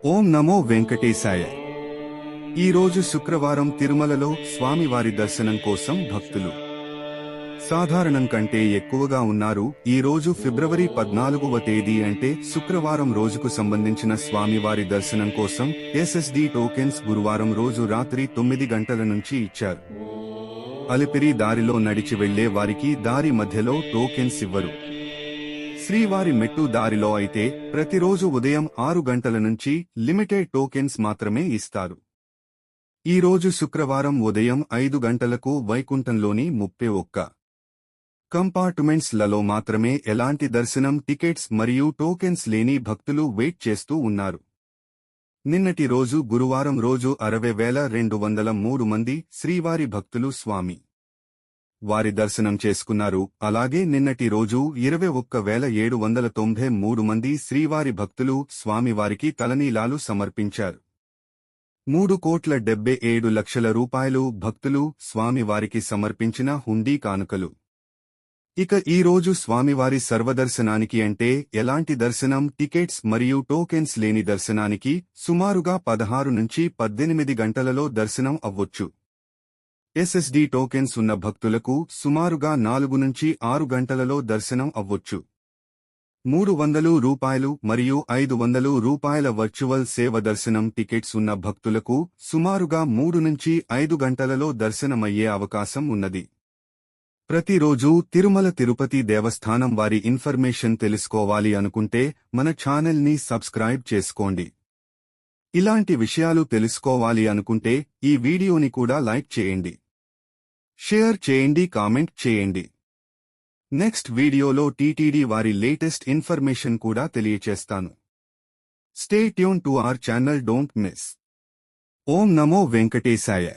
ఓం నమో వెంకటేశాయ. ఈరోజు శుక్రవారం తిరుమలలో స్వామివారి దర్శనం కోసం భక్తులు సాధారణం కంటే ఎక్కువగా ఉన్నారు. ఈ రోజు ఫిబ్రవరి 14వ తేదీ అంటే శుక్రవారం రోజుకు సంబంధించిన స్వామివారి దర్శనం కోసం ఎస్ఎస్డి టోకెన్స్ గురువారం రోజు రాత్రి 9 గంటల నుంచి ఇచ్చారు. అలిపిరి దారిలో నడిచి వెళ్లే వారికి దారి మధ్యలో టోకెన్స్ ఇవ్వరు. శ్రీవారి మెట్టు దారిలో అయితే ప్రతిరోజు ఉదయం 6 గంటల నుంచి లిమిటెడ్ టోకెన్స్ మాత్రమే ఇస్తారు. ఈ రోజు శుక్రవారం ఉదయం 5 గంటలకు వైకుంఠంలోని 31 కంపార్ట్మెంట్స్ లలో మాత్రమే ఎలాంటి దర్శనం టికెట్స్ మరియు టోకెన్స్ లేని భక్తులు వెయిట్ చేస్తూ ఉన్నారు. నిన్నటి రోజు గురువారం రోజు 60,203 మంది శ్రీవారి భక్తులు స్వామి వారి దర్శనం చేసుకున్నారు. అలాగే నిన్నటి రోజు 21,793 మంది శ్రీవారి భక్తులు స్వామివారికి తలనీలాలు సమర్పించారు. 3,77,00,000 రూపాయలు భక్తులు స్వామివారికి సమర్పించిన హుండీ కానుకలు. ఇక ఈ రోజు స్వామివారి సర్వదర్శనానికి అంటే ఎలాంటి దర్శనం టికెట్స్ మరియు టోకెన్స్ లేని దర్శనానికి సుమారుగా 16 నుంచి 18 గంటలలో దర్శనం అవ్వొచ్చు. ఎస్ఎస్డి టోకెన్స్ ఉన్న భక్తులకు సుమారుగా 4 నుంచి 6 గంటలలో దర్శనం అవ్వొచ్చు. 300 రూపాయలు మరియు 500 రూపాయల వర్చువల్ సేవ దర్శనం టికెట్స్ ఉన్న భక్తులకు సుమారుగా 3 నుంచి 5 గంటలలో దర్శనమయ్యే అవకాశం ఉన్నది. ప్రతిరోజు తిరుమల తిరుపతి దేవస్థానం వారి ఇన్ఫర్మేషన్ తెలుసుకోవాలి అనుకుంటే మన ఛానల్ని సబ్స్క్రైబ్ చేసుకోండి. ఇలాంటి విషయాలు తెలుసుకోవాలి అనుకుంటే ఈ వీడియోని కూడా లైక్ చేయండి, షేర్ చేయండి, కామెంట్ చేయండి. నెక్స్ట్ వీడియోలో టీటీడీ వారి లేటెస్ట్ ఇన్ఫర్మేషన్ కూడా తెలియచేస్తాను. Stay tune to our channel, don't miss. ఓం నమో వెంకటేశాయ.